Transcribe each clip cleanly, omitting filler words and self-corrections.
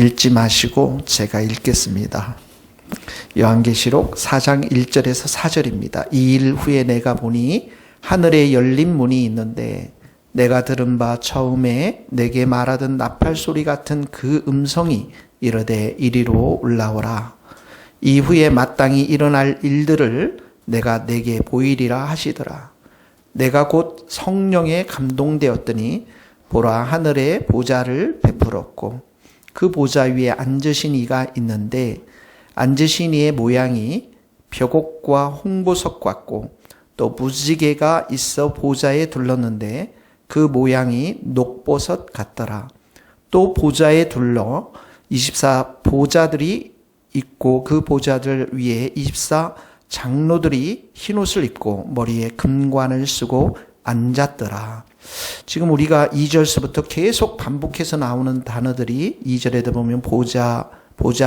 읽지 마시고 제가 읽겠습니다. 요한계시록 4장 1절에서 4절입니다. 2일 후에 내가 보니 하늘에 열린 문이 있는데 내가 들은 바 처음에 내게 말하던 나팔 소리 같은 그 음성이 이르되 이리로 올라오라. 이후에 마땅히 일어날 일들을 내가 내게 보이리라 하시더라. 내가 곧 성령에 감동되었더니 보라 하늘에 보좌를 베풀었고 그 보좌 위에 앉으신 이가 있는데 앉으신 이의 모양이 벼곡과 홍보석 같고 또 무지개가 있어 보좌에 둘렀는데 그 모양이 녹보석 같더라. 또 보좌에 둘러 24 보좌들이 있고 그 보좌들 위에 24 장로들이 흰옷을 입고 머리에 금관을 쓰고 앉았더라. 지금 우리가 2절서부터 계속 반복해서 나오는 단어들이 2절에도 보면 보좌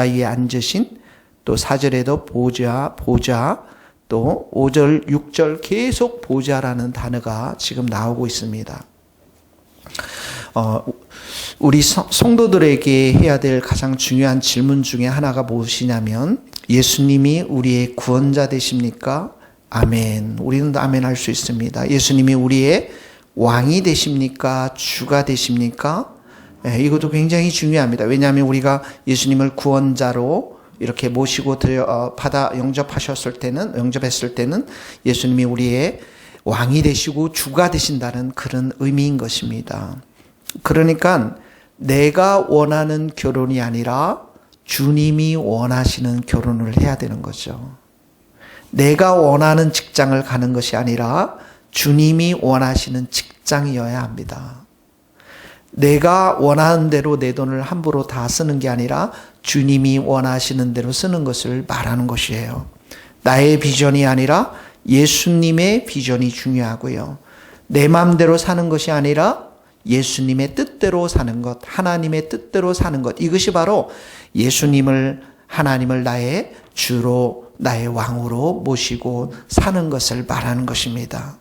위에 앉으신, 또 4절에도 보좌, 또 5절, 6절 계속 보좌라는 단어가 지금 나오고 있습니다. 우리 성도들에게 해야 될 가장 중요한 질문 중에 하나가 무엇이냐면 예수님이 우리의 구원자 되십니까? 아멘. 우리는 아멘 할 수 있습니다. 예수님이 우리의 왕이 되십니까? 주가 되십니까? 네, 이것도 굉장히 중요합니다. 왜냐하면 우리가 예수님을 구원자로 이렇게 모시고 영접했을 때는 예수님이 우리의 왕이 되시고 주가 되신다는 그런 의미인 것입니다. 그러니까 내가 원하는 결혼이 아니라 주님이 원하시는 결혼을 해야 되는 거죠. 내가 원하는 직장을 가는 것이 아니라 주님이 원하시는 직장이어야 합니다. 내가 원하는 대로 내 돈을 함부로 다 쓰는 게 아니라 주님이 원하시는 대로 쓰는 것을 말하는 것이에요. 나의 비전이 아니라 예수님의 비전이 중요하고요. 내 마음대로 사는 것이 아니라 예수님의 뜻대로 사는 것, 하나님의 뜻대로 사는 것, 이것이 바로 하나님을 나의 주로, 나의 왕으로 모시고 사는 것을 말하는 것입니다.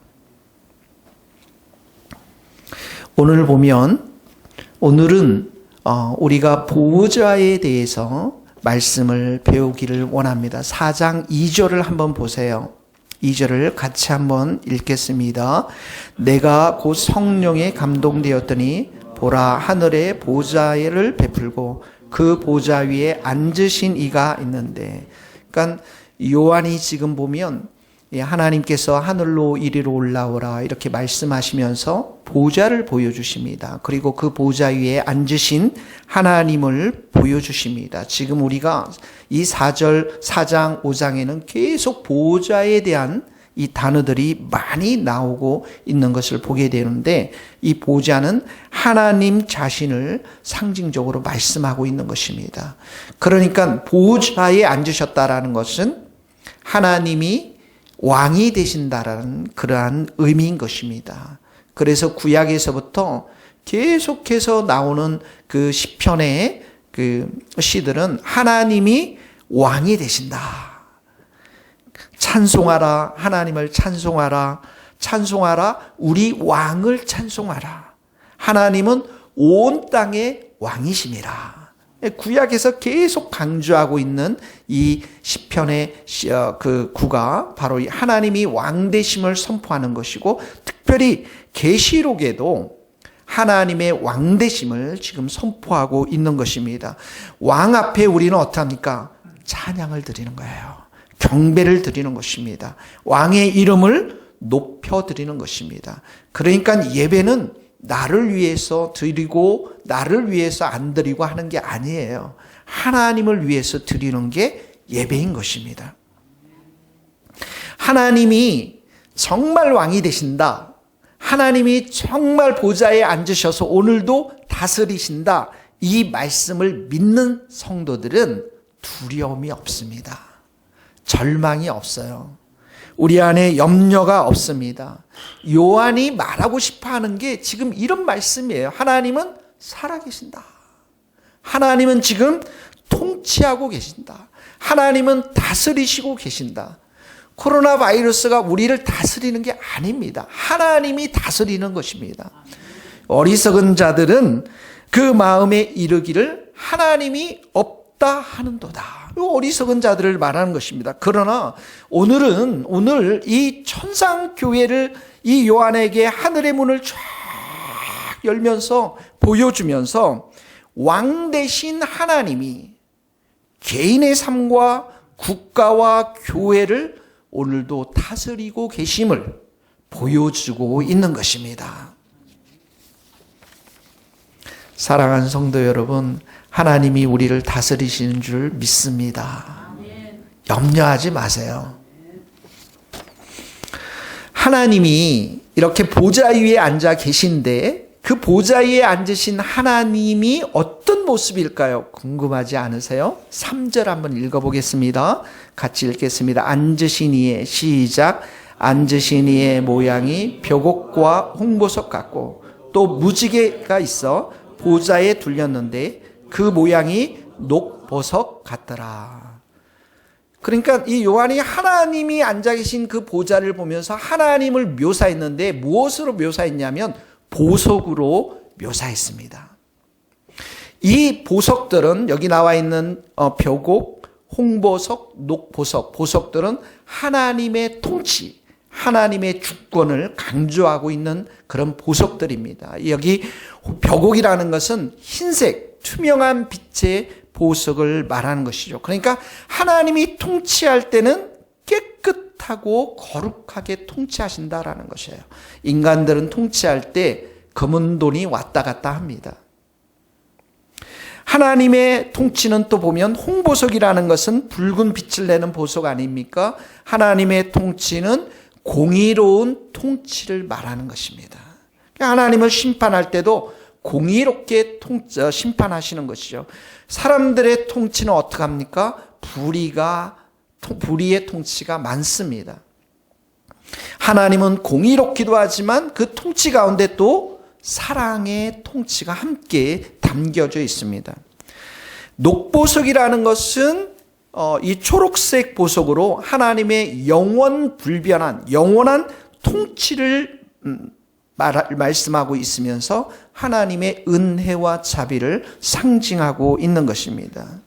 오늘은 우리가 보좌에 대해서 말씀을 배우기를 원합니다. 4장 2절을 한번 보세요. 2절을 같이 한번 읽겠습니다. 내가 곧 성령에 감동되었더니 보라 하늘에 보좌를 베풀고 그 보좌 위에 앉으신 이가 있는데, 그러니까 요한이 지금 보면 하나님께서 하늘로 이리로 올라오라 이렇게 말씀하시면서 보좌를 보여주십니다. 그리고 그 보좌 위에 앉으신 하나님을 보여주십니다. 지금 우리가 이 4장 5장에는 계속 보좌에 대한 이 단어들이 많이 나오고 있는 것을 보게 되는데, 이 보좌는 하나님 자신을 상징적으로 말씀하고 있는 것입니다. 그러니까 보좌에 앉으셨다라는 것은 하나님이 왕이 되신다라는 그러한 의미인 것입니다. 그래서 구약에서부터 계속해서 나오는 그 시편의 그 시들은 하나님이 왕이 되신다. 찬송하라, 하나님을 찬송하라, 우리 왕을 찬송하라. 하나님은 온 땅의 왕이심이라. 구약에서 계속 강조하고 있는 이 시편의 그 구가 바로 하나님이 왕되심을 선포하는 것이고, 특별히 계시록에도 하나님의 왕되심을 지금 선포하고 있는 것입니다. 왕 앞에 우리는 어떡합니까? 찬양을 드리는 거예요. 경배를 드리는 것입니다. 왕의 이름을 높여드리는 것입니다. 그러니까 예배는 나를 위해서 드리고 나를 위해서 안 드리고 하는 게 아니에요. 하나님을 위해서 드리는 게 예배인 것입니다. 하나님이 정말 왕이 되신다. 하나님이 정말 보좌에 앉으셔서 오늘도 다스리신다. 이 말씀을 믿는 성도들은 두려움이 없습니다. 절망이 없어요. 우리 안에 염려가 없습니다. 요한이 말하고 싶어 하는 게 지금 이런 말씀이에요. 하나님은 살아계신다. 하나님은 지금 통치하고 계신다. 하나님은 다스리시고 계신다. 코로나 바이러스가 우리를 다스리는 게 아닙니다. 하나님이 다스리는 것입니다. 어리석은 자들은 그 마음에 이르기를 하나님이 없다 하는도다. 이 어리석은 자들을 말하는 것입니다. 그러나 오늘 이 천상교회를 이 요한에게 하늘의 문을 쫙 열면서 보여주면서 왕 대신 하나님이 개인의 삶과 국가와 교회를 오늘도 다스리고 계심을 보여주고 있는 것입니다. 사랑하는 성도 여러분, 하나님이 우리를 다스리시는 줄 믿습니다. 염려하지 마세요. 하나님이 이렇게 보좌 위에 앉아 계신데 그 보좌 위에 앉으신 하나님이 어떤 모습일까요? 궁금하지 않으세요? 3절 한번 읽어보겠습니다. 같이 읽겠습니다. 앉으신 이의 시작. 앉으신 이의 모양이 벽옥과 홍보석 같고 또 무지개가 있어 보좌에 둘렸는데 그 모양이 녹보석 같더라. 그러니까 이 요한이 하나님이 앉아 계신 그 보좌를 보면서 하나님을 묘사했는데 무엇으로 묘사했냐면 보석으로 묘사했습니다. 이 보석들은 여기 나와 있는 벽옥, 홍보석, 녹보석, 보석들은 하나님의 통치, 하나님의 주권을 강조하고 있는 그런 보석들입니다. 여기 벽옥이라는 것은 흰색, 투명한 빛의 보석을 말하는 것이죠. 그러니까 하나님이 통치할 때는 깨끗하고 거룩하게 통치하신다라는 것이에요. 인간들은 통치할 때 검은 돈이 왔다 갔다 합니다. 하나님의 통치는 또 보면 홍보석이라는 것은 붉은 빛을 내는 보석 아닙니까? 하나님의 통치는 공의로운 통치를 말하는 것입니다. 하나님을 심판할 때도 공의롭게 심판하시는 것이죠. 사람들의 통치는 어떻게 합니까? 불의의 통치가 많습니다. 하나님은 공의롭기도 하지만 그 통치 가운데 또 사랑의 통치가 함께 담겨져 있습니다. 녹보석이라는 것은 이 초록색 보석으로 하나님의 영원 불변한 영원한 통치를 말씀하고 있으면서 하나님의 은혜와 자비를 상징하고 있는 것입니다.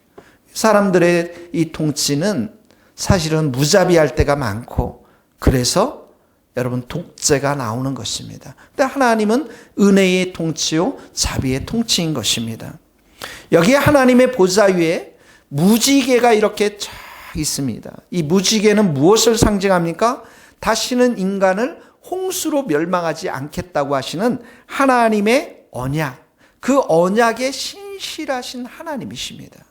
사람들의 이 통치는 사실은 무자비할 때가 많고 그래서 여러분 독재가 나오는 것입니다. 근데 하나님은 은혜의 통치요 자비의 통치인 것입니다. 여기에 하나님의 보좌 위에 무지개가 이렇게 쫙 있습니다. 이 무지개는 무엇을 상징합니까? 다시는 인간을 홍수로 멸망하지 않겠다고 하시는 하나님의 언약, 그 언약에 신실하신 하나님이십니다.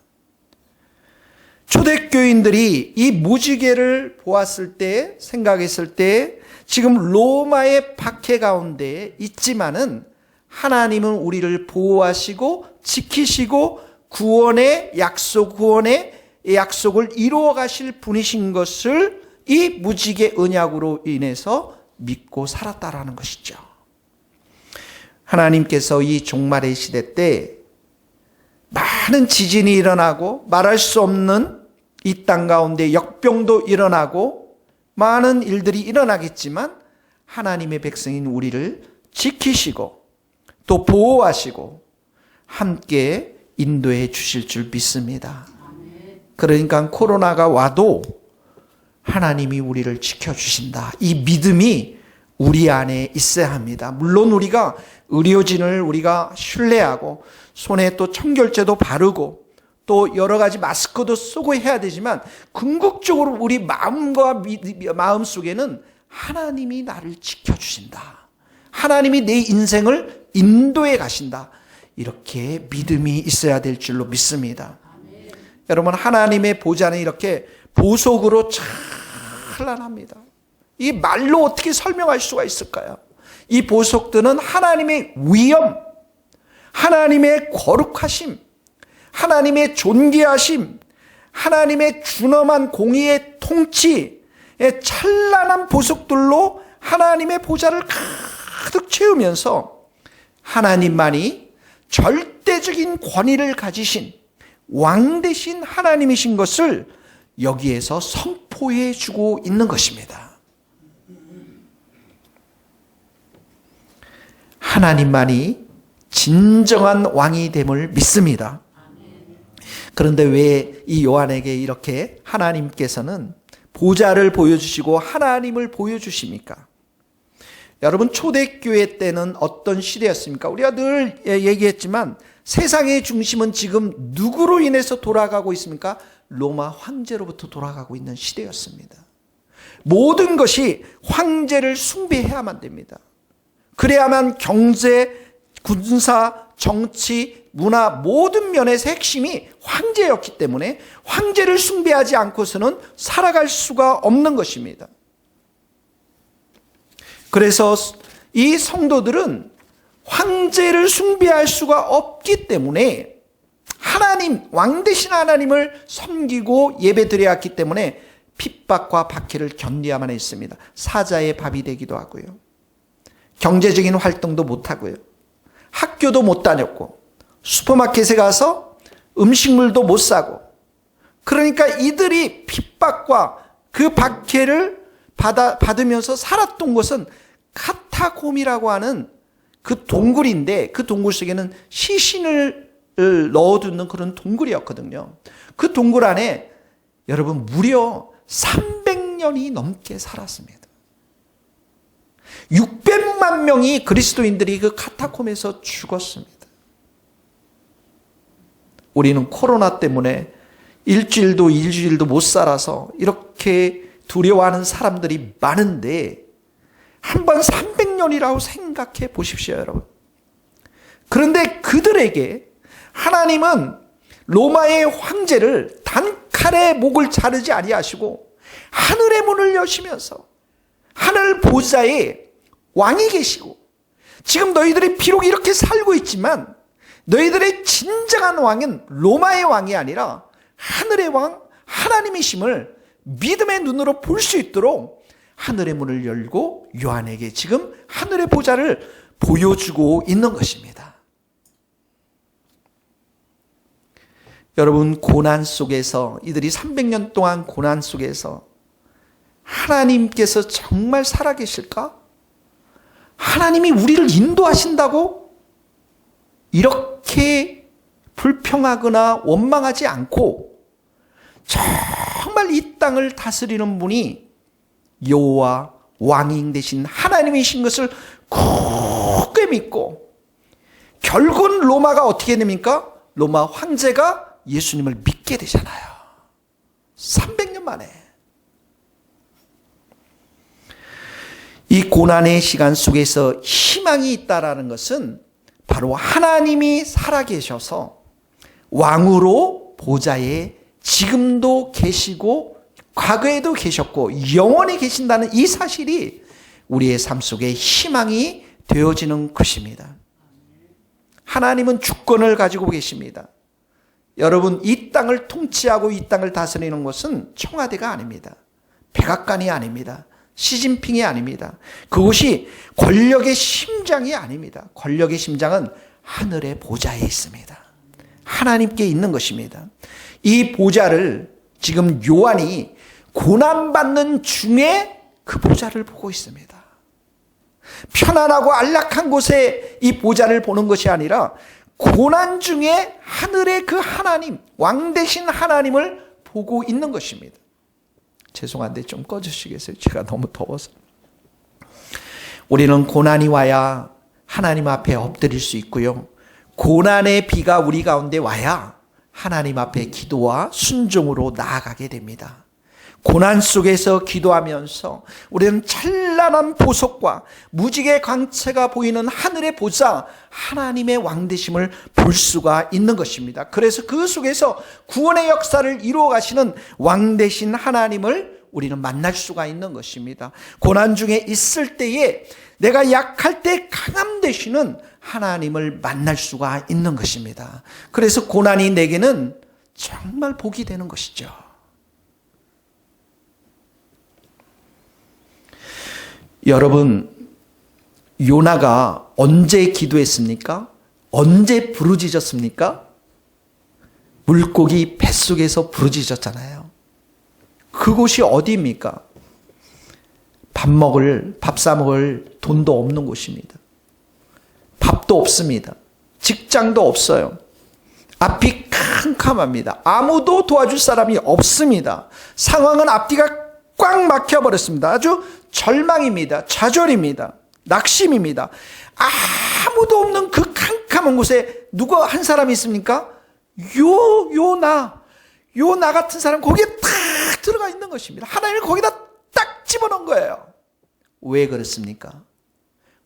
초대교인들이 이 무지개를 보았을 때, 생각했을 때 지금 로마의 박해 가운데 있지만은 하나님은 우리를 보호하시고 지키시고 구원의 약속을 이루어 가실 분이신 것을 이 무지개 언약으로 인해서 믿고 살았다라는 것이죠. 하나님께서 이 종말의 시대 때 많은 지진이 일어나고 말할 수 없는 이 땅 가운데 역병도 일어나고 많은 일들이 일어나겠지만 하나님의 백성인 우리를 지키시고 또 보호하시고 함께 인도해 주실 줄 믿습니다. 그러니까 코로나가 와도 하나님이 우리를 지켜주신다. 이 믿음이 우리 안에 있어야 합니다. 물론 우리가 의료진을 우리가 신뢰하고 손에 또 청결제도 바르고 또 여러 가지 마스크도 쓰고 해야 되지만 궁극적으로 우리 마음 속에는 하나님이 나를 지켜주신다. 하나님이 내 인생을 인도해 가신다. 이렇게 믿음이 있어야 될 줄로 믿습니다. 여러분 하나님의 보좌는 이렇게 보석으로 찬란합니다. 이 말로 어떻게 설명할 수가 있을까요? 이 보석들은 하나님의 위엄, 하나님의 거룩하심, 하나님의 존귀하심, 하나님의 준엄한 공의의 통치의 찬란한 보석들로 하나님의 보좌를 가득 채우면서 하나님만이 절대적인 권위를 가지신 왕 대신 하나님이신 것을 여기에서 선포해 주고 있는 것입니다. 하나님만이 진정한 왕이 됨을 믿습니다. 그런데 왜 이 요한에게 이렇게 하나님께서는 보좌를 보여주시고 하나님을 보여주십니까? 여러분, 초대교회 때는 어떤 시대였습니까? 우리가 늘 얘기했지만 세상의 중심은 지금 누구로 인해서 돌아가고 있습니까? 로마 황제로부터 돌아가고 있는 시대였습니다. 모든 것이 황제를 숭배해야만 됩니다. 그래야만 경제, 군사, 정치, 문화 모든 면에서 핵심이 황제였기 때문에 황제를 숭배하지 않고서는 살아갈 수가 없는 것입니다. 그래서 이 성도들은 황제를 숭배할 수가 없기 때문에 하나님, 왕 대신 하나님을 섬기고 예배드려야 했기 때문에 핍박과 박해를 견뎌야만 했습니다. 사자의 밥이 되기도 하고요. 경제적인 활동도 못하고요. 학교도 못 다녔고 슈퍼마켓에 가서 음식물도 못 사고, 그러니까 이들이 핍박과 그 박해를 받으면서 살았던 곳은 카타콤이라고 하는 그 동굴인데, 그 동굴 속에는 시신을 넣어두는 그런 동굴이었거든요. 그 동굴 안에 여러분 무려 300년이 넘게 살았습니다. 600만 명이 그리스도인들이 그 카타콤에서 죽었습니다. 우리는 코로나 때문에 일주일도 못 살아서 이렇게 두려워하는 사람들이 많은데, 한번 300년이라고 생각해 보십시오, 여러분. 그런데 그들에게 하나님은 로마의 황제를 단칼에 목을 자르지 아니하시고 하늘의 문을 여시면서 하늘 보좌에 왕이 계시고, 지금 너희들이 비록 이렇게 살고 있지만 너희들의 진정한 왕은 로마의 왕이 아니라 하늘의 왕 하나님이심을 믿음의 눈으로 볼 수 있도록 하늘의 문을 열고 요한에게 지금 하늘의 보좌를 보여주고 있는 것입니다. 여러분, 고난 속에서, 이들이 300년 동안 고난 속에서 하나님께서 정말 살아계실까? 하나님이 우리를 인도하신다고? 이렇게 불평하거나 원망하지 않고 정말 이 땅을 다스리는 분이 여호와 왕인 되신 하나님이신 것을 굳게 믿고, 결국은 로마가 어떻게 됩니까? 로마 황제가 예수님을 믿게 되잖아요. 300년 만에. 이 고난의 시간 속에서 희망이 있다라는 것은 바로 하나님이 살아계셔서 왕으로 보좌에 지금도 계시고 과거에도 계셨고 영원히 계신다는 이 사실이 우리의 삶 속에 희망이 되어지는 것입니다. 하나님은 주권을 가지고 계십니다. 여러분, 이 땅을 통치하고 이 땅을 다스리는 것은 청와대가 아닙니다. 백악관이 아닙니다. 시진핑이 아닙니다. 그것이 권력의 심장이 아닙니다. 권력의 심장은 하늘의 보좌에 있습니다. 하나님께 있는 것입니다. 이 보좌를 지금 요한이 고난받는 중에 그 보좌를 보고 있습니다. 편안하고 안락한 곳에 이 보좌를 보는 것이 아니라 고난 중에 하늘의 그 하나님, 왕 되신 하나님을 보고 있는 것입니다. 죄송한데 좀 꺼주시겠어요? 제가 너무 더워서. 우리는 고난이 와야 하나님 앞에 엎드릴 수 있고요. 고난의 비가 우리 가운데 와야 하나님 앞에 기도와 순종으로 나아가게 됩니다. 고난 속에서 기도하면서 우리는 찬란한 보석과 무지개 광채가 보이는 하늘의 보좌, 하나님의 왕되심을 볼 수가 있는 것입니다. 그래서 그 속에서 구원의 역사를 이루어 가시는 왕되신 하나님을 우리는 만날 수가 있는 것입니다. 고난 중에 있을 때에 내가 약할 때 강함 되시는 하나님을 만날 수가 있는 것입니다. 그래서 고난이 내게는 정말 복이 되는 것이죠. 여러분, 요나가 언제 기도했습니까? 언제 부르짖었습니까? 물고기 뱃속에서 부르짖었잖아요. 그곳이 어디입니까? 밥 사 먹을 돈도 없는 곳입니다. 밥도 없습니다. 직장도 없어요. 앞이 캄캄합니다. 아무도 도와줄 사람이 없습니다. 상황은 앞뒤가 꽉 막혀버렸습니다. 아주 절망입니다. 좌절입니다. 낙심입니다. 아무도 없는 그 캄캄한 곳에 누구 한 사람이 있습니까? 나 같은 사람 거기에 딱 들어가 있는 것입니다. 하나님을 거기다 딱 집어넣은 거예요. 왜 그렇습니까?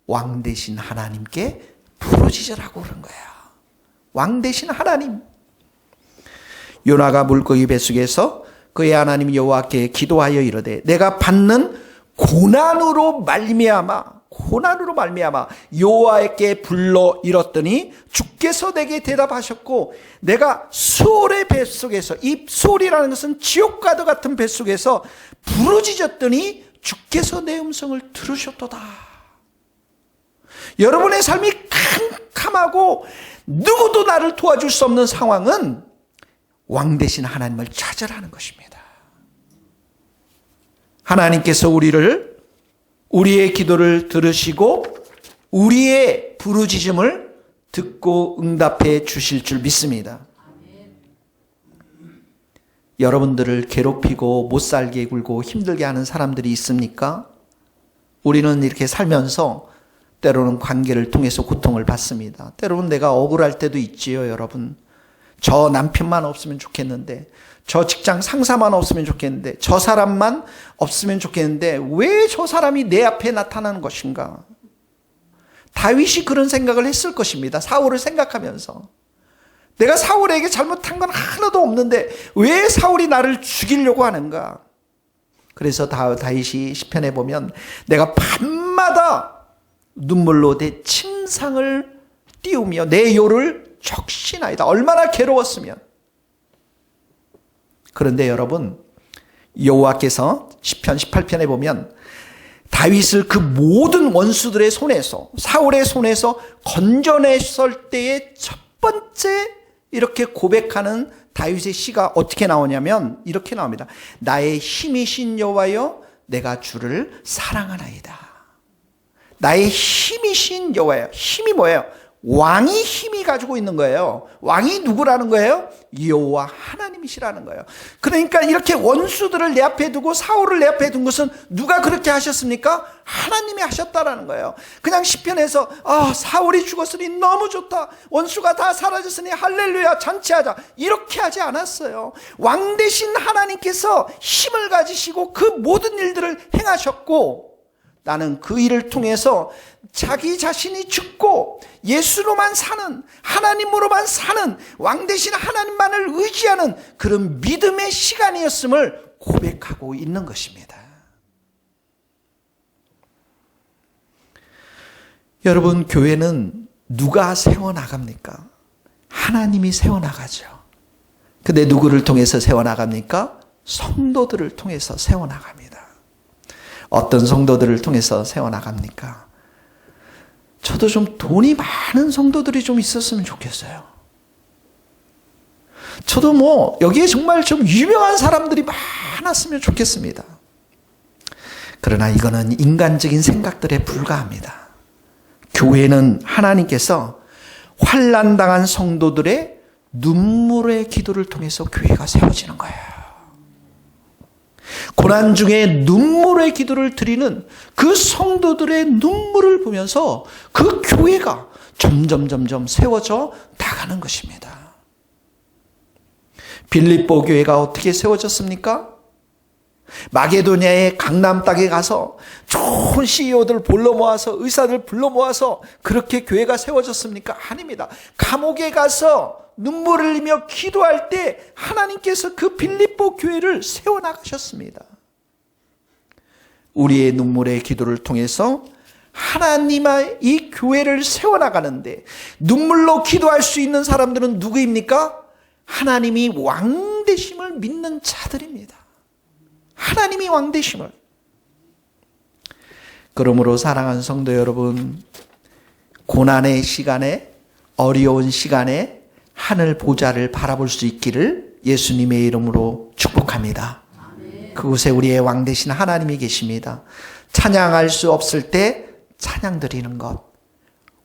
왕 대신 하나님께 부르짖으라고 그런 거예요. 왕 대신 하나님. 요나가 물고기 뱃속에서 그의 하나님 여호와께 기도하여 이르되 내가 받는 고난으로 말미암아 여호와께 불러 이뤘더니 주께서 내게 대답하셨고 내가 수올의 뱃속에서, 이 수올이라는 것은 지옥과도 같은 뱃속에서 부르짖었더니 주께서 내 음성을 들으셨도다. 여러분의 삶이 캄캄하고 누구도 나를 도와줄 수 없는 상황은 왕 대신 하나님을 찾으라는 것입니다. 하나님께서 우리의 기도를 들으시고 우리의 부르짖음을 듣고 응답해 주실 줄 믿습니다. 여러분들을 괴롭히고 못살게 굴고 힘들게 하는 사람들이 있습니까? 우리는 이렇게 살면서 때로는 관계를 통해서 고통을 받습니다. 때로는 내가 억울할 때도 있지요, 여러분. 저 남편만 없으면 좋겠는데, 저 직장 상사만 없으면 좋겠는데, 저 사람만 없으면 좋겠는데 왜 저 사람이 내 앞에 나타나는 것인가? 다윗이 그런 생각을 했을 것입니다. 사울을 생각하면서. 내가 사울에게 잘못한 건 하나도 없는데 왜 사울이 나를 죽이려고 하는가? 그래서 다윗이 시편에 보면 내가 밤마다 눈물로 내 침상을 띄우며 내 요를 적시나이다. 얼마나 괴로웠으면. 그런데 여러분, 여호와께서 시편 18편에 보면 다윗을 그 모든 원수들의 손에서, 사울의 손에서 건져냈을 때의 첫 번째 이렇게 고백하는 다윗의 시가 어떻게 나오냐면 이렇게 나옵니다. 나의 힘이신 여호와여 내가 주를 사랑하나이다. 나의 힘이신 여호와여. 힘이 뭐예요? 왕이 힘이 가지고 있는 거예요. 왕이 누구라는 거예요? 여호와 하나님이시라는 거예요. 그러니까 이렇게 원수들을 내 앞에 두고 사울을 내 앞에 둔 것은 누가 그렇게 하셨습니까? 하나님이 하셨다라는 거예요. 그냥 시편에서 사울이 죽었으니 너무 좋다, 원수가 다 사라졌으니 할렐루야 잔치하자, 이렇게 하지 않았어요. 왕 대신 하나님께서 힘을 가지시고 그 모든 일들을 행하셨고, 나는 그 일을 통해서 자기 자신이 죽고 예수로만 사는, 하나님으로만 사는, 왕 대신 하나님만을 의지하는 그런 믿음의 시간이었음을 고백하고 있는 것입니다. 여러분, 교회는 누가 세워나갑니까? 하나님이 세워나가죠. 근데 누구를 통해서 세워나갑니까? 성도들을 통해서 세워나갑니다. 어떤 성도들을 통해서 세워나갑니까? 저도 좀 돈이 많은 성도들이 좀 있었으면 좋겠어요. 저도 여기에 정말 좀 유명한 사람들이 많았으면 좋겠습니다. 그러나 이거는 인간적인 생각들에 불과합니다. 교회는 하나님께서 환난당한 성도들의 눈물의 기도를 통해서 교회가 세워지는 거예요. 고난 중에 눈물의 기도를 드리는 그 성도들의 눈물을 보면서 그 교회가 점점 세워져 나가는 것입니다. 빌립보 교회가 어떻게 세워졌습니까? 마게도냐의 강남 땅에 가서 좋은 CEO들 불러 모아서, 의사들 불러 모아서 그렇게 교회가 세워졌습니까? 아닙니다. 감옥에 가서 눈물을 흘리며 기도할 때 하나님께서 그 빌립보 교회를 세워나가셨습니다. 우리의 눈물의 기도를 통해서 하나님의 이 교회를 세워나가는데, 눈물로 기도할 수 있는 사람들은 누구입니까? 하나님이 왕 되심을 믿는 자들입니다. 하나님이 왕 되심을. 그러므로 사랑하는 성도 여러분, 고난의 시간에, 어려운 시간에 하늘 보좌를 바라볼 수 있기를 예수님의 이름으로 축복합니다. 그곳에 우리의 왕 되신 하나님이 계십니다. 찬양할 수 없을 때 찬양 드리는 것,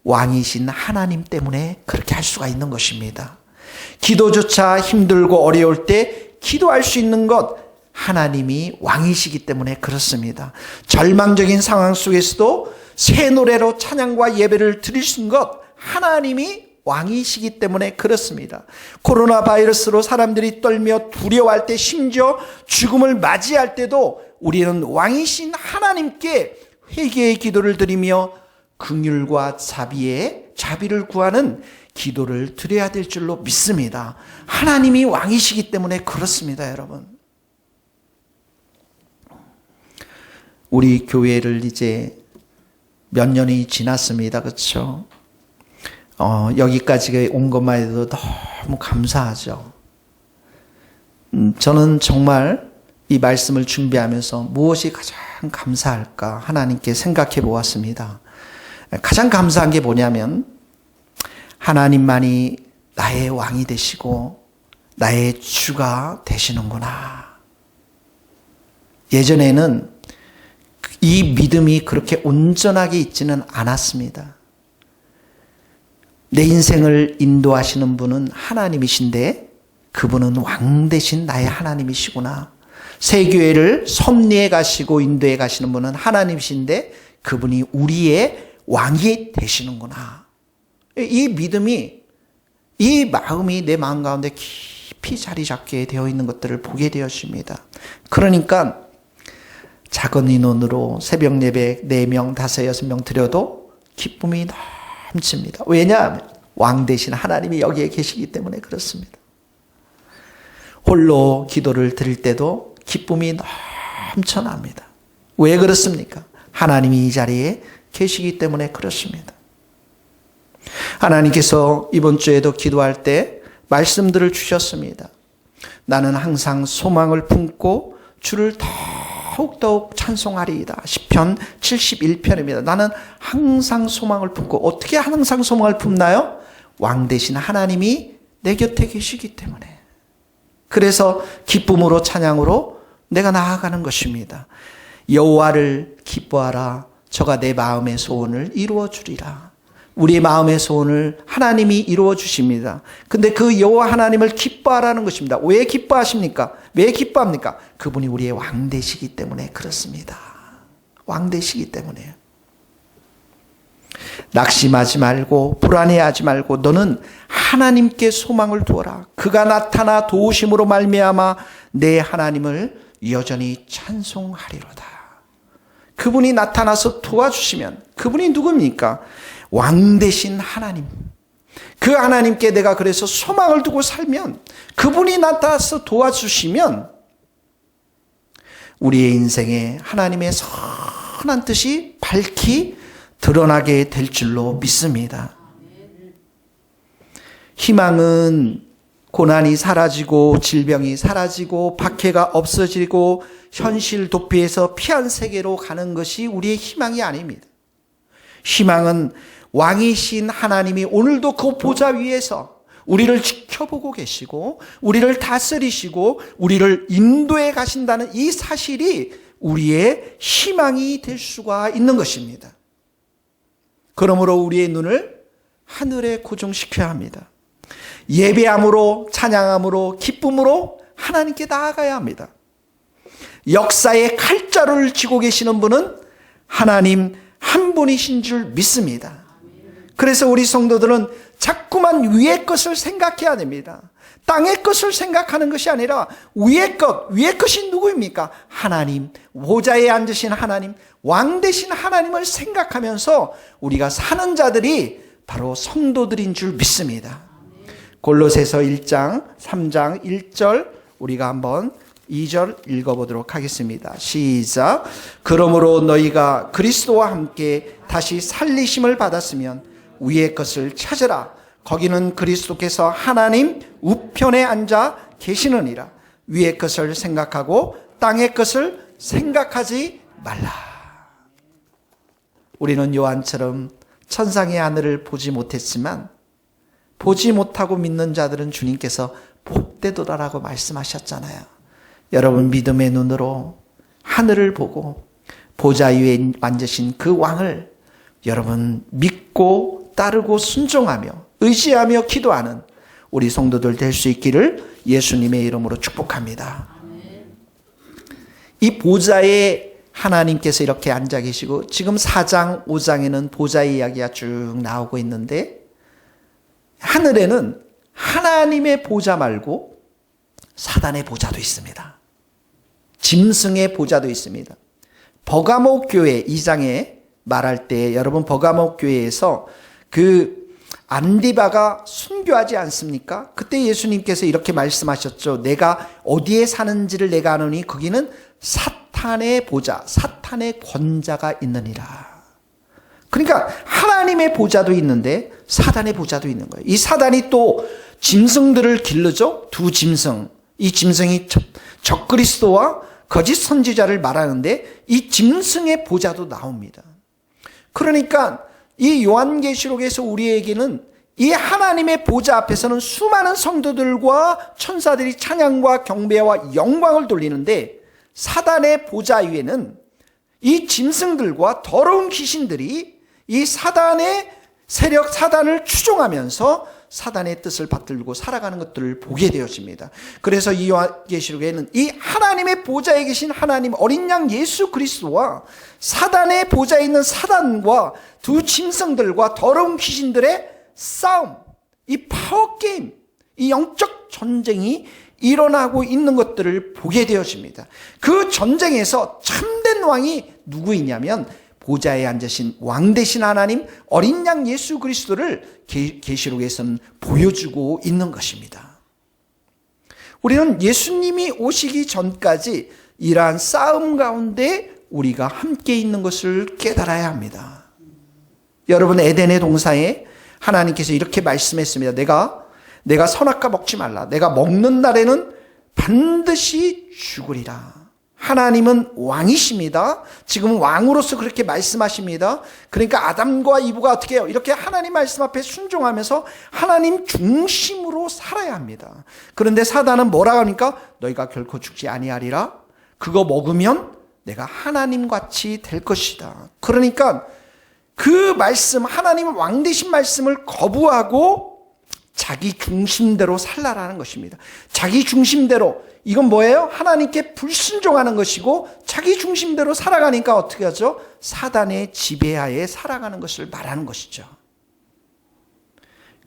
왕이신 하나님 때문에 그렇게 할 수가 있는 것입니다. 기도조차 힘들고 어려울 때 기도할 수 있는 것, 하나님이 왕이시기 때문에 그렇습니다. 절망적인 상황 속에서도 새 노래로 찬양과 예배를 드릴 수 있는 것, 하나님이 왕이시기 때문에 그렇습니다. 코로나 바이러스로 사람들이 떨며 두려워할 때, 심지어 죽음을 맞이할 때도 우리는 왕이신 하나님께 회개의 기도를 드리며 긍휼과 자비를 구하는 기도를 드려야 될 줄로 믿습니다. 하나님이 왕이시기 때문에 그렇습니다, 여러분. 우리 교회를 이제 몇 년이 지났습니다. 그렇죠? 여기까지 온 것만 해도 너무 감사하죠. 저는 정말 이 말씀을 준비하면서 무엇이 가장 감사할까 하나님께 생각해 보았습니다. 가장 감사한 게 뭐냐면 하나님만이 나의 왕이 되시고 나의 주가 되시는구나. 예전에는 이 믿음이 그렇게 온전하게 있지는 않았습니다. 내 인생을 인도하시는 분은 하나님이신데 그분은 왕 되신 나의 하나님이시구나. 새 교회를 섭리해 가시고 인도해 가시는 분은 하나님이신데 그분이 우리의 왕이 되시는구나. 이 믿음이, 이 마음이 내 마음 가운데 깊이 자리 잡게 되어 있는 것들을 보게 되었습니다. 그러니까 작은 인원으로 새벽 예배 4명, 5, 6명 드려도 기쁨이 넘칩니다. 왜냐하면 왕 되신 하나님이 여기에 계시기 때문에 그렇습니다. 홀로 기도를 드릴 때도 기쁨이 넘쳐납니다. 왜 그렇습니까? 하나님이 이 자리에 계시기 때문에 그렇습니다. 하나님께서 이번 주에도 기도할 때 말씀들을 주셨습니다. 나는 항상 소망을 품고 주를 더욱더욱 찬송하리이다. 시편 71편입니다. 나는 항상 소망을 품고, 어떻게 항상 소망을 품나요? 왕 되신 하나님이 내 곁에 계시기 때문에. 그래서 기쁨으로 찬양으로 내가 나아가는 것입니다. 여호와를 기뻐하라. 저가 내 마음의 소원을 이루어 주리라. 우리의 마음의 소원을 하나님이 이루어 주십니다. 근데 그 여호와 하나님을 기뻐하라는 것입니다. 왜 기뻐하십니까? 왜 기뻐합니까? 그분이 우리의 왕 되시기 때문에 그렇습니다. 왕 되시기 때문에. 낙심하지 말고 불안해하지 말고 너는 하나님께 소망을 두어라. 그가 나타나 도우심으로 말미암아 내 하나님을 여전히 찬송하리로다. 그분이 나타나서 도와주시면, 그분이 누굽니까? 왕 되신 하나님. 그 하나님께 내가 그래서 소망을 두고 살면, 그분이 나타나서 도와주시면 우리의 인생에 하나님의 선한 뜻이 밝히 드러나게 될 줄로 믿습니다. 희망은 고난이 사라지고 질병이 사라지고 박해가 없어지고 현실 도피에서 피한 세계로 가는 것이 우리의 희망이 아닙니다. 희망은 왕이신 하나님이 오늘도 그 보좌 위에서 우리를 지켜보고 계시고 우리를 다스리시고 우리를 인도해 가신다는 이 사실이 우리의 희망이 될 수가 있는 것입니다. 그러므로 우리의 눈을 하늘에 고정시켜야 합니다. 예배함으로, 찬양함으로, 기쁨으로 하나님께 나아가야 합니다. 역사의 칼자루를 쥐고 계시는 분은 하나님 한 분이신 줄 믿습니다. 그래서 우리 성도들은 자꾸만 위의 것을 생각해야 됩니다. 땅의 것을 생각하는 것이 아니라 위의 것, 위의 것이 누구입니까? 하나님, 보좌에 앉으신 하나님, 왕 되신 하나님을 생각하면서 우리가 사는 자들이 바로 성도들인 줄 믿습니다. 골로새서 1장, 3장 1절 우리가 한번 2절 읽어보도록 하겠습니다. 시작. 그러므로 너희가 그리스도와 함께 다시 살리심을 받았으면 위의 것을 찾으라. 거기는 그리스도께서 하나님 우편에 앉아 계시느니라. 위의 것을 생각하고 땅의 것을 생각하지 말라. 우리는 요한처럼 천상의 하늘을 보지 못했지만 보지 못하고 믿는 자들은 주님께서 복되도다라고 말씀하셨잖아요. 여러분 믿음의 눈으로 하늘을 보고 보좌 위에 앉으신 그 왕을 여러분 믿고 따르고 순종하며 의지하며 기도하는 우리 성도들 될 수 있기를 예수님의 이름으로 축복합니다. 이 보좌에 하나님께서 이렇게 앉아 계시고 지금 4장, 5장에는 보좌의 이야기가 쭉 나오고 있는데 하늘에는 하나님의 보좌 말고 사단의 보좌도 있습니다. 짐승의 보좌도 있습니다. 버가모 교회 2장에 말할 때 여러분 버가모 교회에서 그 안디바가 순교하지 않습니까? 그때 예수님께서 이렇게 말씀하셨죠. 내가 어디에 사는지를 내가 아노니 거기는 사탄의 보좌, 사탄의 권자가 있느니라. 그러니까 하나님의 보좌도 있는데 사단의 보좌도 있는 거예요. 이 사단이 또 짐승들을 기르죠. 두 짐승. 이 짐승이 적그리스도와 거짓 선지자를 말하는데 이 짐승의 보좌도 나옵니다. 그러니까 이 요한계시록에서 우리에게는 이 하나님의 보좌 앞에서는 수많은 성도들과 천사들이 찬양과 경배와 영광을 돌리는데 사단의 보좌 위에는 이 짐승들과 더러운 귀신들이 이 사단의 세력, 사단을 추종하면서 사단의 뜻을 받들고 살아가는 것들을 보게 되어집니다. 그래서 이 요한계시록에는 이 하나님의 보좌에 계신 하나님 어린 양 예수 그리스도와 사단의 보좌에 있는 사단과 두 짐승들과 더러운 귀신들의 싸움, 이 파워게임, 이 영적 전쟁이 일어나고 있는 것들을 보게 되어집니다. 그 전쟁에서 참된 왕이 누구이냐면 보좌에 앉으신 왕 되신 하나님 어린 양 예수 그리스도를 계시록에서는 보여주고 있는 것입니다. 우리는 예수님이 오시기 전까지 이러한 싸움 가운데 우리가 함께 있는 것을 깨달아야 합니다. 여러분 에덴의 동산에 하나님께서 이렇게 말씀했습니다. 내가 선악과 먹지 말라. 내가 먹는 날에는 반드시 죽으리라. 하나님은 왕이십니다. 지금 왕으로서 그렇게 말씀하십니다. 그러니까 아담과 이브가 어떻게 해요? 이렇게 하나님 말씀 앞에 순종하면서 하나님 중심으로 살아야 합니다. 그런데 사단은 뭐라고 하니까 너희가 결코 죽지 아니하리라. 그거 먹으면 내가 하나님같이 될 것이다. 그러니까 그 말씀, 하나님 왕 되신 말씀을 거부하고 자기 중심대로 살라라는 것입니다. 자기 중심대로, 이건 뭐예요? 하나님께 불순종하는 것이고 자기 중심대로 살아가니까 어떻게 하죠? 사단의 지배하에 살아가는 것을 말하는 것이죠.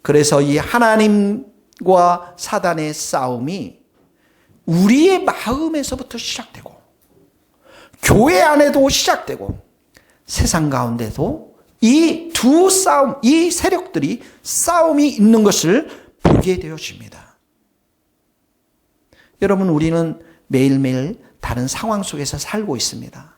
그래서 이 하나님과 사단의 싸움이 우리의 마음에서부터 시작되고 교회 안에도 시작되고 세상 가운데도 이 두 싸움, 이 세력들이 싸움이 있는 것을 보게 되어집니다. 여러분, 우리는 매일매일 다른 상황 속에서 살고 있습니다.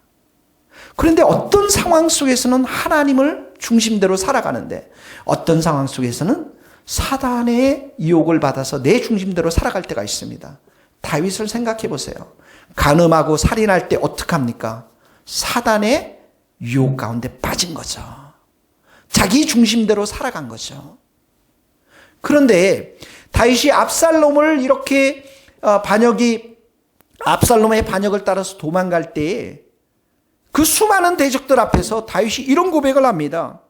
그런데 어떤 상황 속에서는 하나님을 중심대로 살아가는데 어떤 상황 속에서는 사단의 유혹을 받아서 내 중심대로 살아갈 때가 있습니다. 다윗을 생각해 보세요. 간음하고 살인할 때 어떡합니까? 사단의 유혹 가운데 빠진 거죠. 자기 중심대로 살아간 거죠. 그런데 다윗이 압살롬을 이렇게 압살롬의 반역을 따라서 도망갈 때에 그 수많은 대적들 앞에서 다윗이 이런 고백을 합니다.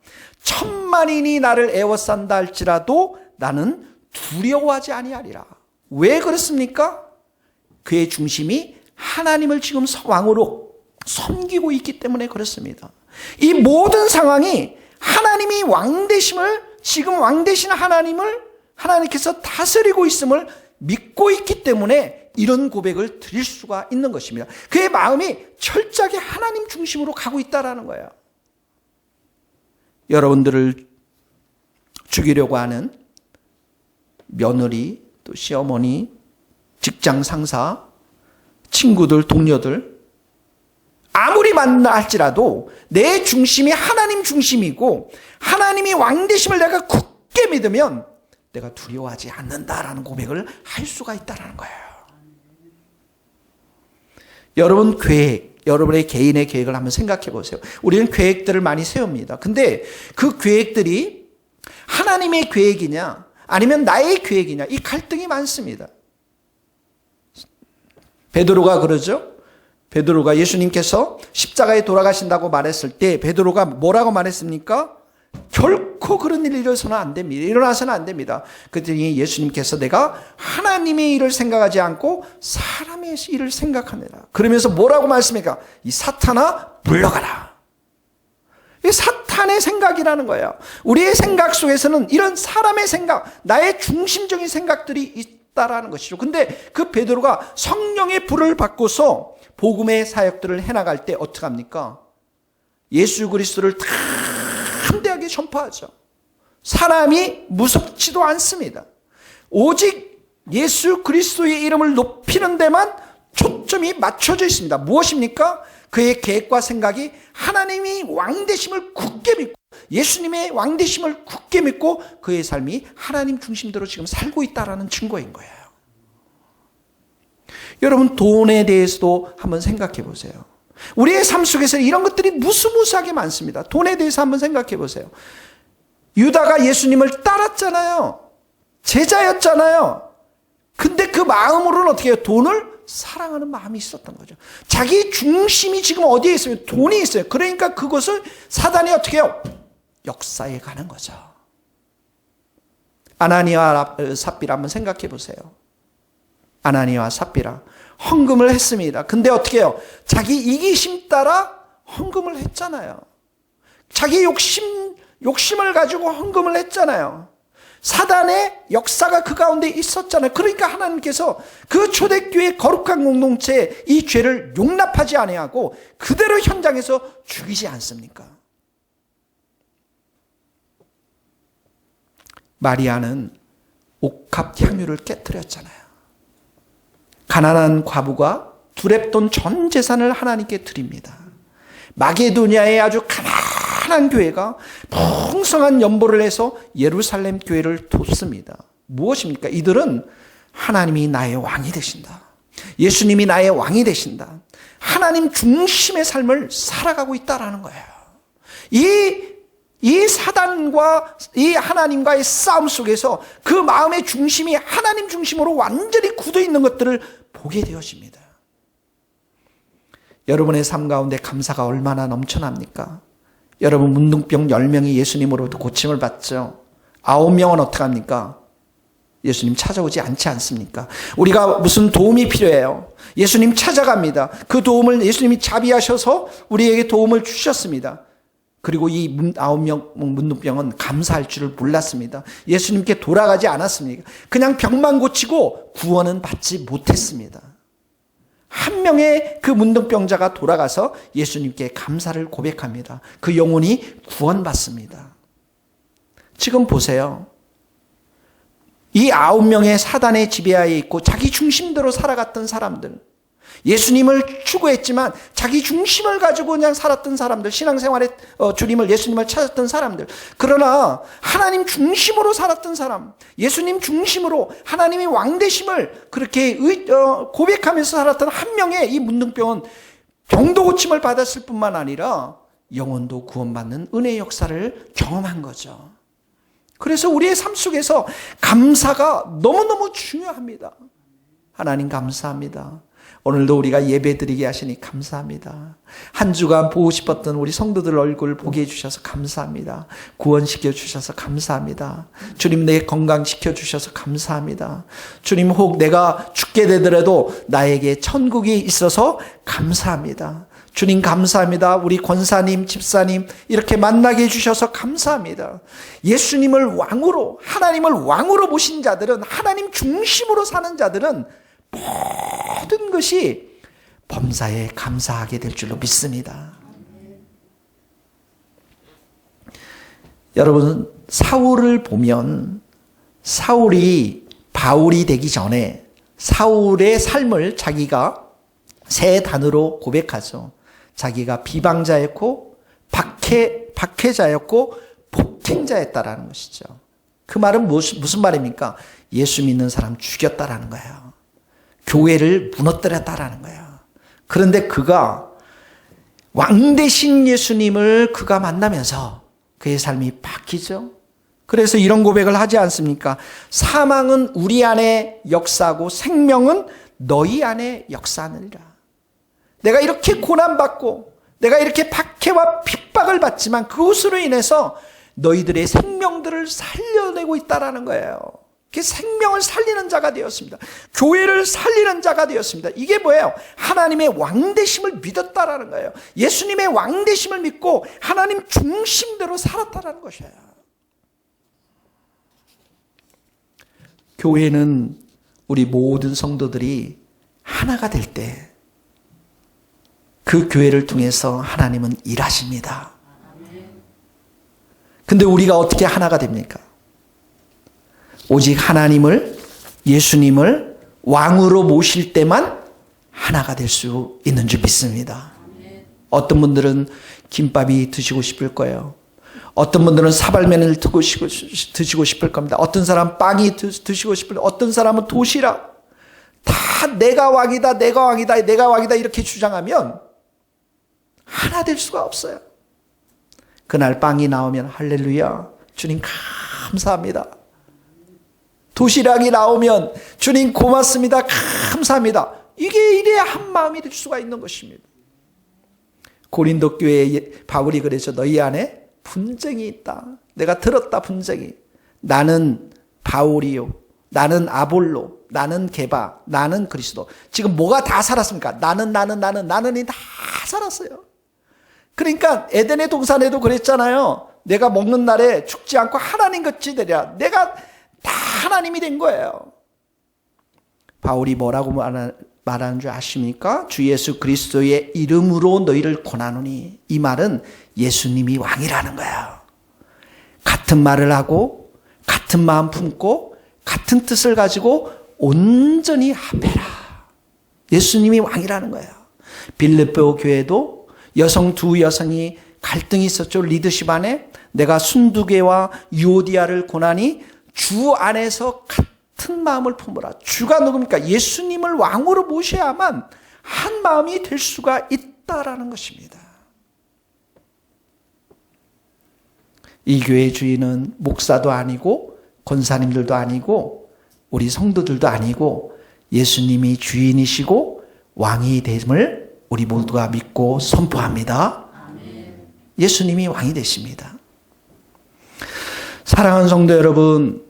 1000만인이 나를 애워싼다 할지라도 나는 두려워하지 아니하리라. 왜 그렇습니까? 그의 중심이 하나님을 지금 왕으로 섬기고 있기 때문에 그렇습니다. 이 모든 상황이 하나님이 왕되심을, 지금 왕되신 하나님을 하나님께서 다스리고 있음을 믿고 있기 때문에 이런 고백을 드릴 수가 있는 것입니다. 그의 마음이 철저하게 하나님 중심으로 가고 있다는 거예요. 여러분들을 죽이려고 하는 며느리, 또 시어머니, 직장 상사, 친구들, 동료들, 아무리 만나 할지라도 내 중심이 하나님 중심이고 하나님이 왕되심을 내가 굳게 믿으면 내가 두려워하지 않는다라는 고백을 할 수가 있다는 거예요. 여러분 계획, 여러분의 개인의 계획을 한번 생각해 보세요. 우리는 계획들을 많이 세웁니다. 근데 그 계획들이 하나님의 계획이냐 아니면 나의 계획이냐, 이 갈등이 많습니다. 베드로가 그러죠. 베드로가 예수님께서 십자가에 돌아가신다고 말했을 때 베드로가 뭐라고 말했습니까? 결코 그런 일이 일어서는 안 됩니다. 일어나서는 안 됩니다. 그랬더니 예수님께서 내가 하나님의 일을 생각하지 않고 사람의 일을 생각합니다. 그러면서 뭐라고 말씀합니까? 이 사탄아 물러가라. 이 사탄의 생각이라는 거예요. 우리의 생각 속에서는 이런 사람의 생각, 나의 중심적인 생각들이 있다라는 것이죠. 근데 그 베드로가 성령의 불을 받고서 복음의 사역들을 해나갈 때 어떻게 합니까? 예수 그리스도를 담대하게 전파하죠. 사람이 무섭지도 않습니다. 오직 예수 그리스도의 이름을 높이는 데만 초점이 맞춰져 있습니다. 무엇입니까? 그의 계획과 생각이 하나님이 왕되심을 굳게 믿고 예수님의 왕되심을 굳게 믿고 그의 삶이 하나님 중심대로 지금 살고 있다는 증거인 거예요. 여러분, 돈에 대해서도 한번 생각해 보세요. 우리의 삶 속에서 이런 것들이 무수무수하게 많습니다. 돈에 대해서 한번 생각해 보세요. 유다가 예수님을 따랐잖아요. 제자였잖아요. 근데 그 마음으로는 어떻게 해요? 돈을 사랑하는 마음이 있었던 거죠. 자기 중심이 지금 어디에 있어요? 돈이 있어요. 그러니까 그것을 사단이 어떻게 해요? 역사에 가는 거죠. 아나니아와 삽비라 한번 생각해 보세요. 아나니아와 삽비라 헌금을 했습니다. 근데 어떻게 해요? 자기 이기심 따라 헌금을 했잖아요. 자기 욕심을 가지고 헌금을 했잖아요. 사단의 역사가 그 가운데 있었잖아요. 그러니까 하나님께서 그 초대교회 거룩한 공동체에 이 죄를 용납하지 아니하고 그대로 현장에서 죽이지 않습니까? 마리아는 옥합 향유를 깨뜨렸잖아요. 가난한 과부가 두렙돈 전 재산을 하나님께 드립니다. 마게도냐의 아주 가난한 교회가 풍성한 연보를 해서 예루살렘 교회를 돕습니다. 무엇입니까? 이들은 하나님이 나의 왕이 되신다. 예수님이 나의 왕이 되신다. 하나님 중심의 삶을 살아가고 있다라는 거예요. 이 사단과 이 하나님과의 싸움 속에서 그 마음의 중심이 하나님 중심으로 완전히 굳어 있는 것들을 보게 되어집니다. 여러분의 삶 가운데 감사가 얼마나 넘쳐납니까? 여러분 문둥병 10명이 예수님으로부터 고침을 받죠. 9명은 어떻게 합니까? 예수님 찾아오지 않지 않습니까? 우리가 무슨 도움이 필요해요. 예수님 찾아갑니다. 그 도움을 예수님이 자비하셔서 우리에게 도움을 주셨습니다. 그리고 이 9명 문둥병은 감사할 줄을 몰랐습니다. 예수님께 돌아가지 않았습니까? 그냥 병만 고치고 구원은 받지 못했습니다. 한 명의 그 문둥병자가 돌아가서 예수님께 감사를 고백합니다. 그 영혼이 구원받습니다. 지금 보세요. 이 9명의 사단의 지배하에 있고 자기 중심대로 살아갔던 사람들, 예수님을 추구했지만 자기 중심을 가지고 그냥 살았던 사람들, 신앙생활에 주님을 예수님을 찾았던 사람들, 그러나 하나님 중심으로 살았던 사람, 예수님 중심으로 하나님의 왕되심을 그렇게 고백하면서 살았던 한 명의 이 문둥병은 병도 고침을 받았을 뿐만 아니라 영혼도 구원받는 은혜의 역사를 경험한 거죠. 그래서 우리의 삶 속에서 감사가 너무너무 중요합니다. 하나님 감사합니다. 오늘도 우리가 예배드리게 하시니 감사합니다. 한 주간 보고 싶었던 우리 성도들 얼굴 보게 해주셔서 감사합니다. 구원시켜 주셔서 감사합니다. 주님 내 건강시켜 주셔서 감사합니다. 주님 혹 내가 죽게 되더라도 나에게 천국이 있어서 감사합니다. 주님 감사합니다. 우리 권사님, 집사님 이렇게 만나게 해주셔서 감사합니다. 예수님을 왕으로, 하나님을 왕으로 모신 자들은, 하나님 중심으로 사는 자들은 모든 것이 범사에 감사하게 될 줄로 믿습니다. 여러분, 사울을 보면 사울이 바울이 되기 전에 사울의 삶을 자기가 세 단어로 고백하죠. 자기가 비방자였고 박해자였고 폭행자였다라는 것이죠. 그 말은 무슨 말입니까? 예수 믿는 사람 죽였다라는 거예요. 교회를 무너뜨렸다라는 거예요. 그런데 그가 왕 되신 예수님을 그가 만나면서 그의 삶이 바뀌죠. 그래서 이런 고백을 하지 않습니까? 사망은 우리 안에 역사하고 생명은 너희 안에 역사하느니라. 내가 이렇게 고난받고 내가 이렇게 박해와 핍박을 받지만 그것으로 인해서 너희들의 생명들을 살려내고 있다라는 거예요. 그 생명을 살리는 자가 되었습니다. 교회를 살리는 자가 되었습니다. 이게 뭐예요? 하나님의 왕되심을 믿었다라는 거예요. 예수님의 왕되심을 믿고 하나님 중심대로 살았다라는 것이에요. 교회는 우리 모든 성도들이 하나가 될 때 그 교회를 통해서 하나님은 일하십니다. 근데 우리가 어떻게 하나가 됩니까? 오직 하나님을, 예수님을 왕으로 모실 때만 하나가 될 수 있는 줄 믿습니다. 어떤 분들은 김밥이 드시고 싶을 거예요. 어떤 분들은 사발면을 드시고 싶을 겁니다. 어떤 사람은 빵이 드시고 싶을 거예요. 어떤 사람은 도시락. 다 내가 왕이다, 내가 왕이다, 내가 왕이다 이렇게 주장하면 하나 될 수가 없어요. 그날 빵이 나오면 할렐루야, 주님 감사합니다. 도시락이 나오면 주님 고맙습니다, 감사합니다. 이게 이래야 한 마음이 될 수가 있는 것입니다. 고린도 교회에 바울이 그랬죠. 너희 안에 분쟁이 있다. 내가 들었다, 분쟁이. 나는 바울이요, 나는 아볼로, 나는 게바, 나는 그리스도. 지금 뭐가 다 살았습니까? 나는이 다 살았어요. 그러니까 에덴의 동산에도 그랬잖아요. 내가 먹는 날에 죽지 않고 하나님같이 되랴. 내가 다 하나님이 된 거예요. 바울이 뭐라고 말하는 줄 아십니까? 주 예수 그리스도의 이름으로 너희를 권하노니. 이 말은 예수님이 왕이라는 거예요. 같은 말을 하고 같은 마음 품고 같은 뜻을 가지고 온전히 합해라. 예수님이 왕이라는 거예요. 빌립보 교회도 두 여성이 갈등이 있었죠. 리더십 안에. 내가 순두개와 유오디아를 고나니 주 안에서 같은 마음을 품으라. 주가 누굽니까? 예수님을 왕으로 모셔야만 한 마음이 될 수가 있다라는 것입니다. 이 교회의 주인은 목사도 아니고 권사님들도 아니고 우리 성도들도 아니고 예수님이 주인이시고 왕이 됨을 우리 모두가 믿고 선포합니다. 예수님이 왕이 되십니다. 사랑하는 성도 여러분,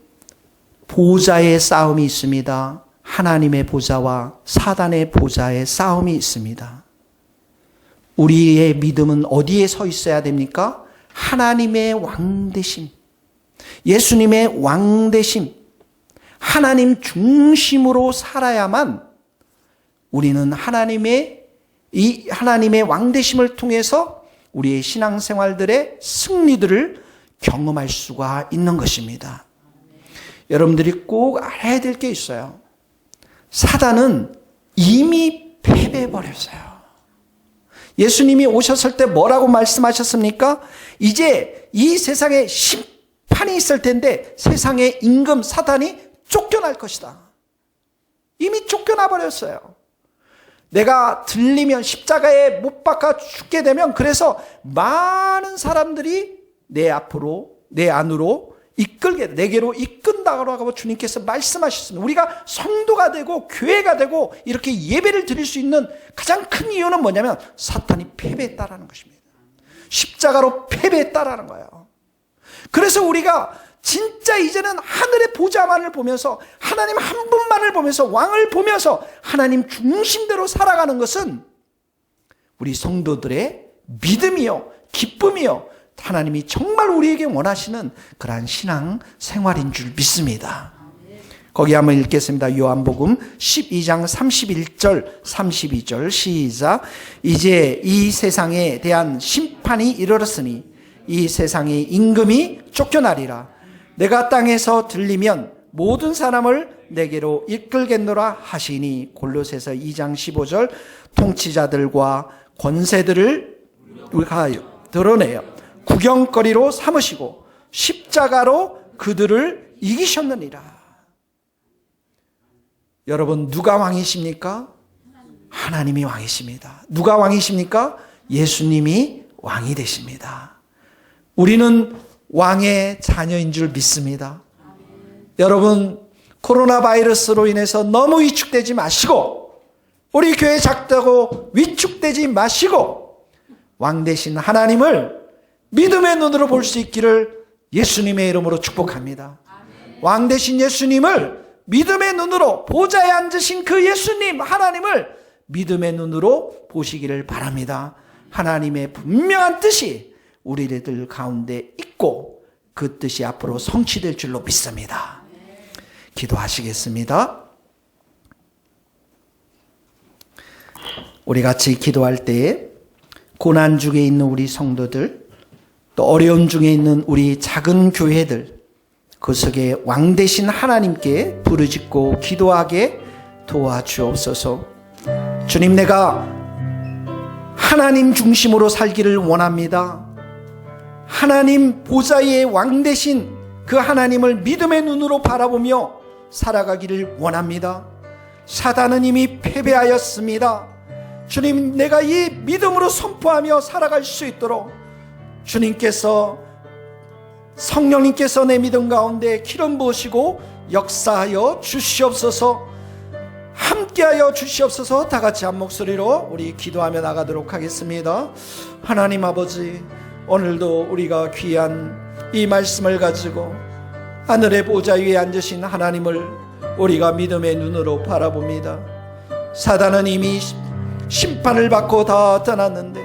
보좌의 싸움이 있습니다. 하나님의 보좌와 사단의 보좌의 싸움이 있습니다. 우리의 믿음은 어디에 서 있어야 됩니까? 하나님의 왕되심, 예수님의 왕되심, 하나님 중심으로 살아야만 우리는 하나님의 왕되심을 통해서 우리의 신앙생활들의 승리들을 경험할 수가 있는 것입니다. 여러분들이 꼭 알아야 될 게 있어요. 사단은 이미 패배해버렸어요. 예수님이 오셨을 때 뭐라고 말씀하셨습니까? 이제 이 세상에 심판이 있을 텐데 세상의 임금 사단이 쫓겨날 것이다. 이미 쫓겨나 버렸어요. 내가 들리면 십자가에 못 박아 죽게 되면 그래서 많은 사람들이 내 앞으로, 내 안으로 내게로 이끈다고 주님께서 말씀하셨습니다. 우리가 성도가 되고 교회가 되고 이렇게 예배를 드릴 수 있는 가장 큰 이유는 뭐냐면 사탄이 패배했다라는 것입니다. 십자가로 패배했다라는 거예요. 그래서 우리가 진짜 이제는 하늘의 보좌만을 보면서 하나님 한 분만을 보면서 왕을 보면서 하나님 중심대로 살아가는 것은 우리 성도들의 믿음이요, 기쁨이요, 하나님이 정말 우리에게 원하시는 그러한 신앙 생활인 줄 믿습니다. 거기 한번 읽겠습니다. 요한복음 12장 31절 32절 시작. 이제 이 세상에 대한 심판이 이르렀으니 이 세상의 임금이 쫓겨나리라. 내가 땅에서 들리면 모든 사람을 내게로 이끌겠노라 하시니. 골로새서 2장 15절 통치자들과 권세들을 우리가 드러내요. 구경거리로 삼으시고 십자가로 그들을 이기셨느니라. 여러분, 누가 왕이십니까? 하나님이 왕이십니다. 누가 왕이십니까? 예수님이 왕이 되십니다. 우리는 왕의 자녀인 줄 믿습니다. 여러분, 코로나 바이러스로 인해서 너무 위축되지 마시고, 우리 교회 작다고 위축되지 마시고, 왕 되신 하나님을 믿음의 눈으로 볼 수 있기를 예수님의 이름으로 축복합니다. 왕 대신 예수님을 믿음의 눈으로, 보좌에 앉으신 그 예수님 하나님을 믿음의 눈으로 보시기를 바랍니다. 하나님의 분명한 뜻이 우리들 가운데 있고 그 뜻이 앞으로 성취될 줄로 믿습니다. 기도하시겠습니다. 우리 같이 기도할 때에 고난 중에 있는 우리 성도들, 또 어려움 중에 있는 우리 작은 교회들, 그 속에 왕 되신 하나님께 부르짖고 기도하게 도와주옵소서. 주님, 내가 하나님 중심으로 살기를 원합니다. 하나님 보좌의 왕 되신 그 하나님을 믿음의 눈으로 바라보며 살아가기를 원합니다. 사단은 이미 패배하였습니다. 주님, 내가 이 믿음으로 선포하며 살아갈 수 있도록 성령님께서 내 믿음 가운데 기름 부으시고 역사하여 주시옵소서. 함께하여 주시옵소서. 다 같이 한 목소리로 우리 기도하며 나가도록 하겠습니다. 하나님 아버지, 오늘도 우리가 귀한 이 말씀을 가지고 하늘의 보좌 위에 앉으신 하나님을 우리가 믿음의 눈으로 바라봅니다. 사단은 이미 심판을 받고 다 떠났는데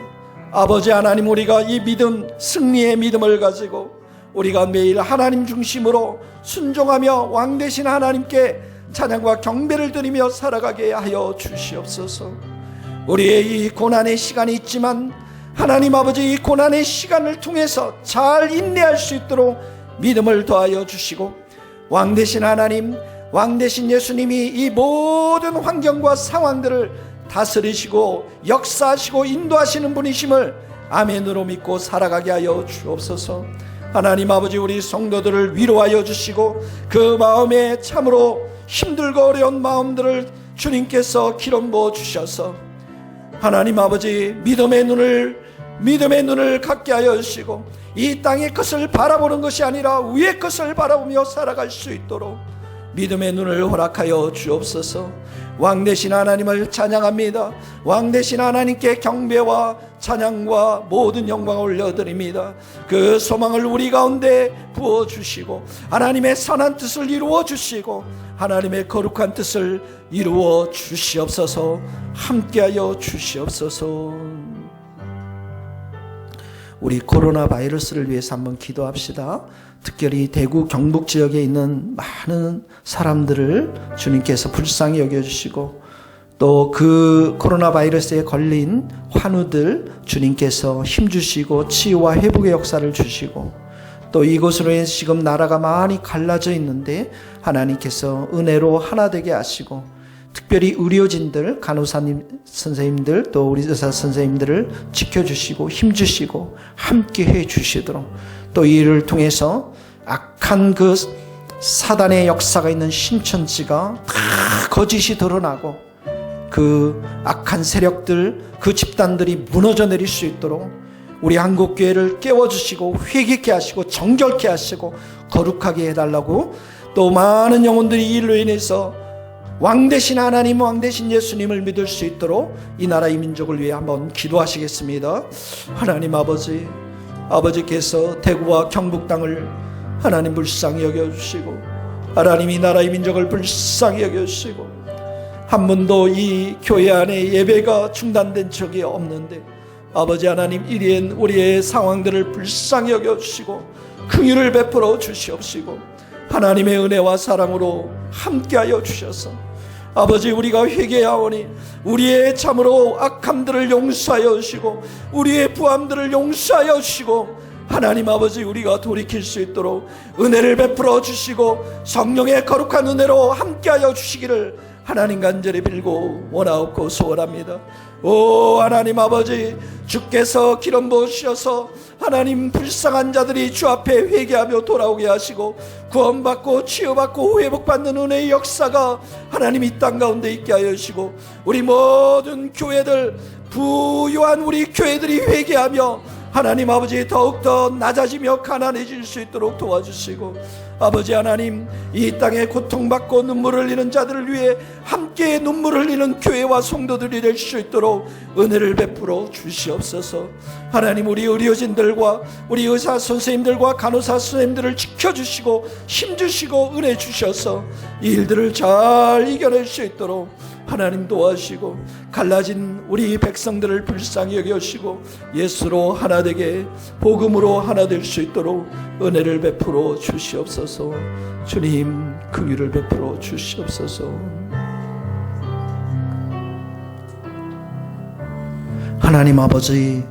아버지 하나님, 우리가 이 믿음, 승리의 믿음을 가지고 우리가 매일 하나님 중심으로 순종하며 왕 되신 하나님께 찬양과 경배를 드리며 살아가게 하여 주시옵소서. 우리의 이 고난의 시간이 있지만 하나님 아버지, 이 고난의 시간을 통해서 잘 인내할 수 있도록 믿음을 더하여 주시고, 왕 되신 하나님, 왕 되신 예수님이 이 모든 환경과 상황들을 다스리시고 역사하시고 인도하시는 분이심을 아멘으로 믿고 살아가게 하여 주옵소서. 하나님 아버지, 우리 성도들을 위로하여 주시고 그 마음에 참으로 힘들고 어려운 마음들을 주님께서 기름 부어 주셔서 하나님 아버지, 믿음의 눈을 갖게 하여 주시고 이 땅의 것을 바라보는 것이 아니라 위의 것을 바라보며 살아갈 수 있도록 믿음의 눈을 허락하여 주옵소서. 왕 되신 하나님을 찬양합니다. 왕 되신 하나님께 경배와 찬양과 모든 영광을 올려드립니다. 그 소망을 우리 가운데 부어주시고 하나님의 선한 뜻을 이루어 주시고 하나님의 거룩한 뜻을 이루어 주시옵소서. 함께하여 주시옵소서. 우리 코로나 바이러스를 위해서 한번 기도합시다. 특별히 대구 경북 지역에 있는 많은 사람들을 주님께서 불쌍히 여겨주시고 또 그 코로나 바이러스에 걸린 환우들 주님께서 힘주시고 치유와 회복의 역사를 주시고 또 이곳으로 인해서 지금 나라가 많이 갈라져 있는데 하나님께서 은혜로 하나 되게 하시고 특별히 의료진들, 간호사님 선생님들 또 우리 의사 선생님들을 지켜주시고 힘주시고 함께해 주시도록 또 이 일을 통해서 악한 그 사단의 역사가 있는 신천지가 다 거짓이 드러나고 그 악한 세력들, 그 집단들이 무너져 내릴 수 있도록 우리 한국교회를 깨워주시고 회개케 하시고 정결케 하시고 거룩하게 해달라고 또 많은 영혼들이 이 일로 인해서 왕 되신 하나님, 왕 되신 예수님을 믿을 수 있도록 이 나라 이 민족을 위해 한번 기도하시겠습니다. 하나님 아버지, 아버지께서 대구와 경북 땅을 하나님 불쌍히 여겨주시고 하나님 이 나라 이 민족을 불쌍히 여겨주시고 한 번도 이 교회 안에 예배가 중단된 적이 없는데 아버지 하나님 이리엔 우리의 상황들을 불쌍히 여겨주시고 긍휼을 베풀어 주시옵시고 하나님의 은혜와 사랑으로 함께하여 주셔서 아버지 우리가 회개하오니 우리의 참으로 악함들을 용서하여 주시고 우리의 부함들을 용서하여 주시고 하나님 아버지 우리가 돌이킬 수 있도록 은혜를 베풀어 주시고 성령의 거룩한 은혜로 함께하여 주시기를 하나님 간절히 빌고 원하옵고 소원합니다. 오 하나님 아버지, 주께서 기름 부으셔서 하나님 불쌍한 자들이 주 앞에 회개하며 돌아오게 하시고 구원받고 치유받고 회복받는 은혜의 역사가 하나님 이 땅 가운데 있게 하여 주시고 우리 모든 교회들, 부유한 우리 교회들이 회개하며 하나님 아버지 더욱더 낮아지며 가난해질 수 있도록 도와주시고, 아버지 하나님 이 땅에 고통받고 눈물 흘리는 자들을 위해 함께 눈물 흘리는 교회와 성도들이 될 수 있도록 은혜를 베풀어 주시옵소서. 하나님 우리 의료진들과 우리 의사 선생님들과 간호사 선생님들을 지켜주시고 힘주시고 은혜 주셔서 이 일들을 잘 이겨낼 수 있도록 하나님 도와주시고, 갈라진 우리 백성들을 불쌍히 여겨주시고 예수로 하나 되게 복음으로 하나 될 수 있도록 은혜를 베풀어 주시옵소서. 주님 긍휼을 베풀어 주시옵소서. 하나님 아버지,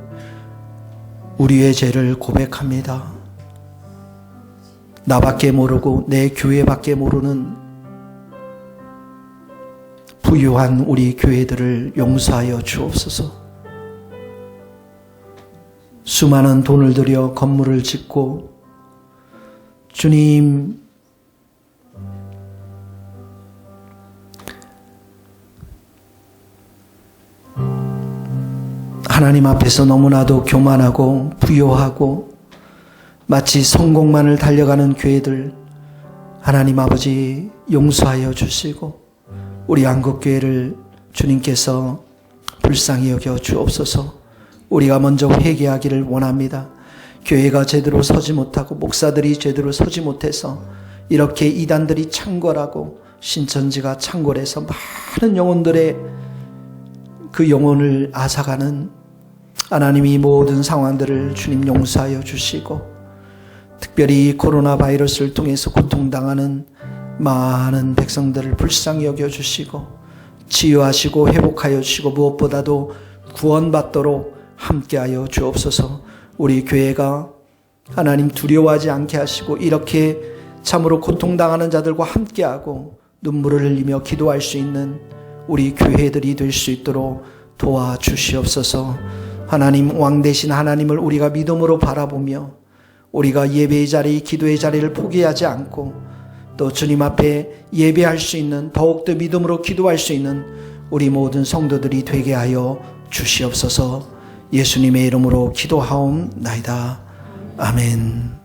우리의 죄를 고백합니다. 나밖에 모르고 내 교회밖에 모르는 부유한 우리 교회들을 용서하여 주옵소서. 수많은 돈을 들여 건물을 짓고 주님 하나님 앞에서 너무나도 교만하고 부요하고 마치 성공만을 달려가는 교회들 하나님 아버지 용서하여 주시고 우리 한국교회를 주님께서 불쌍히 여겨 주옵소서. 우리가 먼저 회개하기를 원합니다. 교회가 제대로 서지 못하고 목사들이 제대로 서지 못해서 이렇게 이단들이 창궐하고 신천지가 창궐해서 많은 영혼들의 그 영혼을 앗아가는 하나님이 모든 상황들을 주님 용서하여 주시고, 특별히 코로나 바이러스를 통해서 고통당하는 많은 백성들을 불쌍히 여겨주시고 치유하시고 회복하여 주시고 무엇보다도 구원받도록 함께하여 주옵소서. 우리 교회가 하나님 두려워하지 않게 하시고 이렇게 참으로 고통당하는 자들과 함께하고 눈물을 흘리며 기도할 수 있는 우리 교회들이 될 수 있도록 도와주시옵소서. 하나님 왕 되신 하나님을 우리가 믿음으로 바라보며 우리가 예배의 자리 기도의 자리를 포기하지 않고 또 주님 앞에 예배할 수 있는 더욱더 믿음으로 기도할 수 있는 우리 모든 성도들이 되게 하여 주시옵소서. 예수님의 이름으로 기도하옵나이다. 아멘.